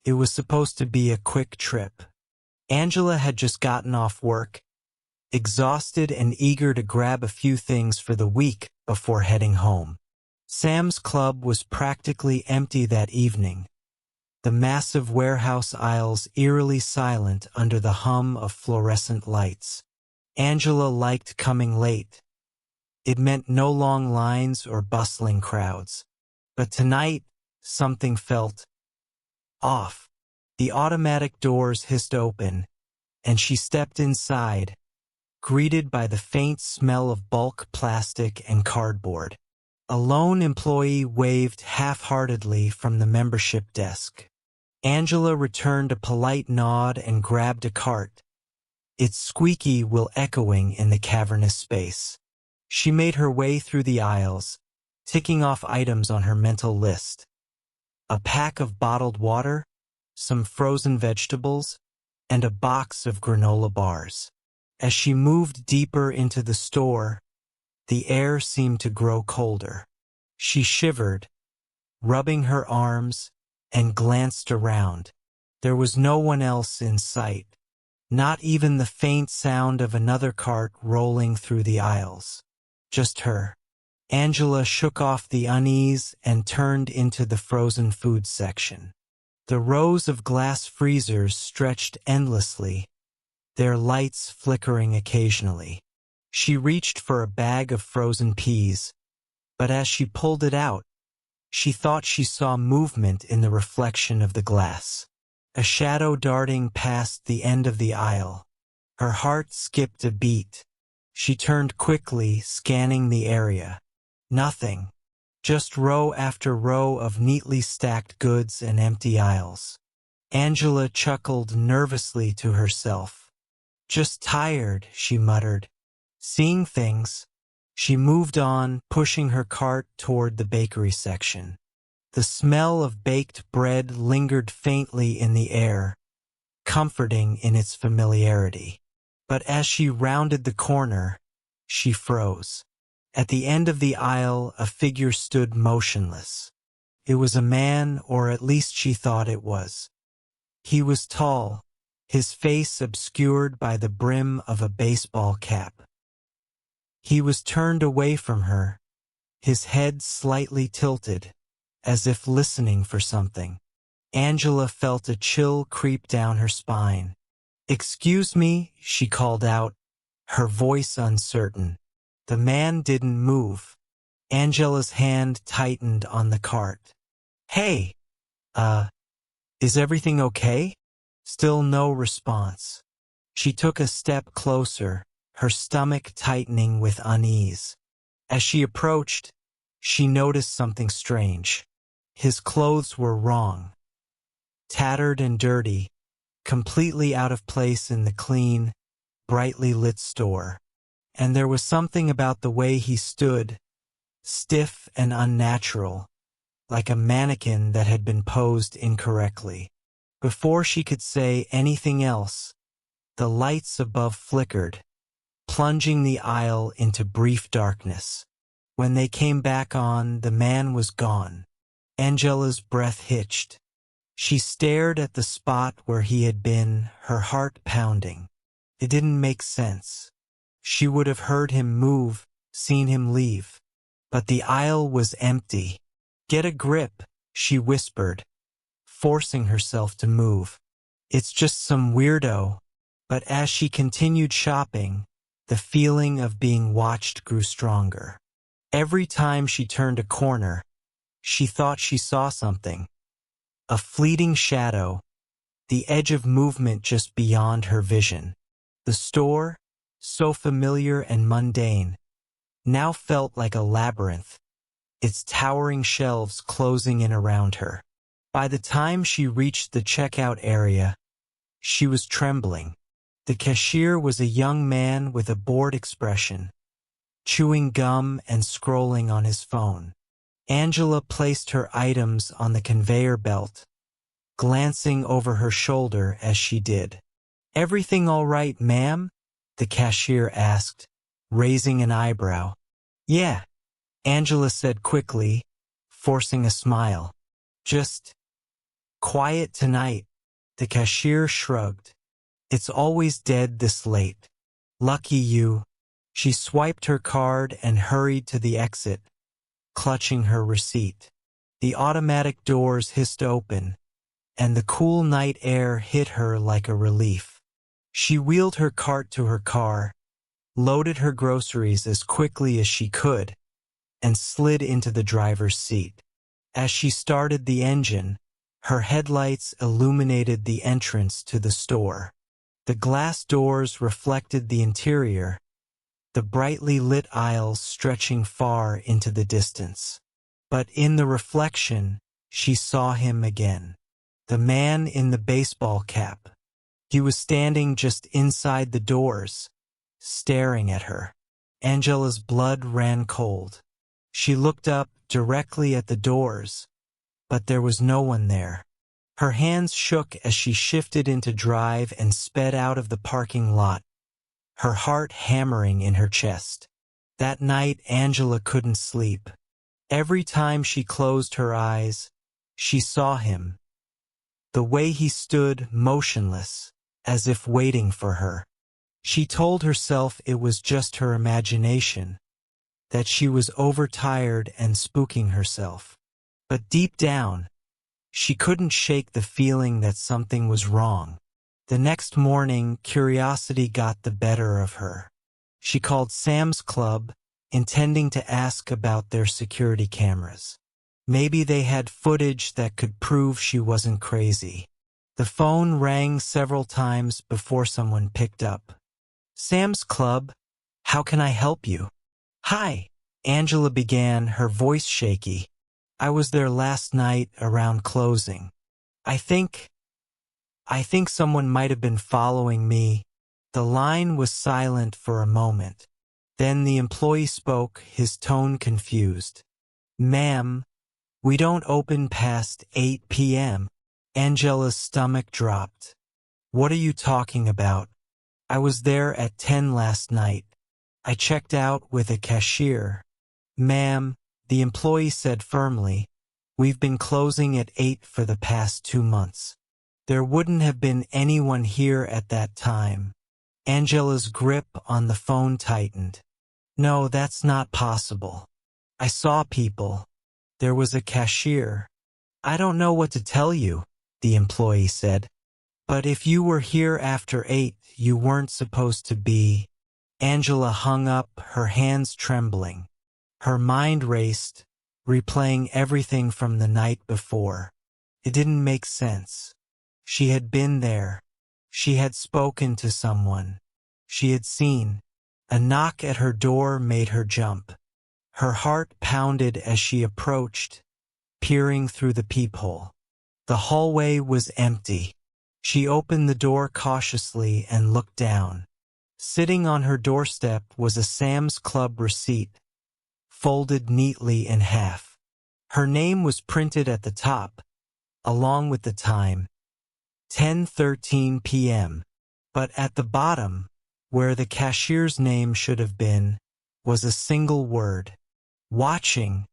It was supposed to be a quick trip. Angela had just gotten off work, exhausted and eager to grab a few things for the week before heading home. Sam's Club was practically empty that evening, the massive warehouse aisles eerily silent under the hum of fluorescent lights. Angela liked coming late. It meant no long lines or bustling crowds. But tonight, something felt off. The automatic doors hissed open, and she stepped inside, greeted by the faint smell of bulk plastic and cardboard. A lone employee waved half-heartedly from the membership desk. Angela returned a polite nod and grabbed a cart, its squeaky wheel echoing in the cavernous space. She made her way through the aisles, ticking off items on her mental list. A pack of bottled water, some frozen vegetables, and a box of granola bars. As she moved deeper into the store, the air seemed to grow colder. She shivered, rubbing her arms, and glanced around. There was no one else in sight, not even the faint sound of another cart rolling through the aisles. Just her. Angela shook off the unease and turned into the frozen food section. The rows of glass freezers stretched endlessly, their lights flickering occasionally. She reached for a bag of frozen peas, but as she pulled it out, she thought she saw movement in the reflection of the glass. A shadow darting past the end of the aisle. Her heart skipped a beat. She turned quickly, scanning the area. Nothing. Just row after row of neatly stacked goods and empty aisles. Angela chuckled nervously to herself. Just tired, she muttered. Seeing things. She moved on, pushing her cart toward the bakery section. The smell of baked bread lingered faintly in the air, comforting in its familiarity. But as she rounded the corner, she froze. At the end of the aisle, a figure stood motionless. It was a man, or at least she thought it was. He was tall, his face obscured by the brim of a baseball cap. He was turned away from her, his head slightly tilted, as if listening for something. Angela felt a chill creep down her spine. "Excuse me," she called out, her voice uncertain. The man didn't move. Angela's hand tightened on the cart. "Hey, is everything okay?" Still no response. She took a step closer, her stomach tightening with unease. As she approached, she noticed something strange. His clothes were wrong. Tattered and dirty, completely out of place in the clean, brightly lit store. And there was something about the way he stood, stiff and unnatural, like a mannequin that had been posed incorrectly. Before she could say anything else, the lights above flickered, plunging the aisle into brief darkness. When they came back on, the man was gone. Angela's breath hitched. She stared at the spot where he had been, her heart pounding. It didn't make sense. She would have heard him move, seen him leave. But the aisle was empty. "Get a grip," she whispered, forcing herself to move. "It's just some weirdo." But as she continued shopping, the feeling of being watched grew stronger. Every time she turned a corner, she thought she saw something. A fleeting shadow, the edge of movement just beyond her vision. The store, so familiar and mundane, now felt like a labyrinth, its towering shelves closing in around her. By the time she reached the checkout area, she was trembling. The cashier was a young man with a bored expression, chewing gum and scrolling on his phone. Angela placed her items on the conveyor belt, glancing over her shoulder as she did. "Everything all right, ma'am?" the cashier asked, raising an eyebrow. "Yeah," Angela said quickly, forcing a smile. "Just Quiet tonight. The cashier shrugged. It's always dead this late. Lucky you. She swiped her card and hurried to the exit, clutching her receipt. The automatic doors hissed open, and the cool night air hit her like a relief. She wheeled her cart to her car, loaded her groceries as quickly as she could, and slid into the driver's seat. As she started the engine, her headlights illuminated the entrance to the store. The glass doors reflected the interior, the brightly lit aisles stretching far into the distance. But in the reflection, she saw him again. The man in the baseball cap. He was standing just inside the doors, staring at her. Angela's blood ran cold. She looked up directly at the doors, but there was no one there. Her hands shook as she shifted into drive and sped out of the parking lot, her heart hammering in her chest. That night, Angela couldn't sleep. Every time she closed her eyes, she saw him. The way he stood motionless, as if waiting for her. She told herself it was just her imagination, that she was overtired and spooking herself. But deep down, she couldn't shake the feeling that something was wrong. The next morning, curiosity got the better of her. She called Sam's Club, intending to ask about their security cameras. Maybe they had footage that could prove she wasn't crazy. The phone rang several times before someone picked up. Sam's Club, how can I help you? Hi, Angela began, her voice shaky. I was there last night around closing. I think someone might have been following me. The line was silent for a moment. Then the employee spoke, his tone confused. Ma'am, we don't open past 8 p.m. Angela's stomach dropped. What are you talking about? I was there at 10 last night. I checked out with a cashier. Ma'am, the employee said firmly, we've been closing at 8 for the past 2 months. There wouldn't have been anyone here at that time. Angela's grip on the phone tightened. No, that's not possible. I saw people. There was a cashier. I don't know what to tell you, the employee said. But if you were here after 8, you weren't supposed to be. Angela hung up, her hands trembling. Her mind raced, replaying everything from the night before. It didn't make sense. She had been there. She had spoken to someone. She had seen. A knock at her door made her jump. Her heart pounded as she approached, peering through the peephole. The hallway was empty. She opened the door cautiously and looked down. Sitting on her doorstep was a Sam's Club receipt, folded neatly in half. Her name was printed at the top, along with the time, 10:13 p.m. But at the bottom, where the cashier's name should have been, was a single word. Watching.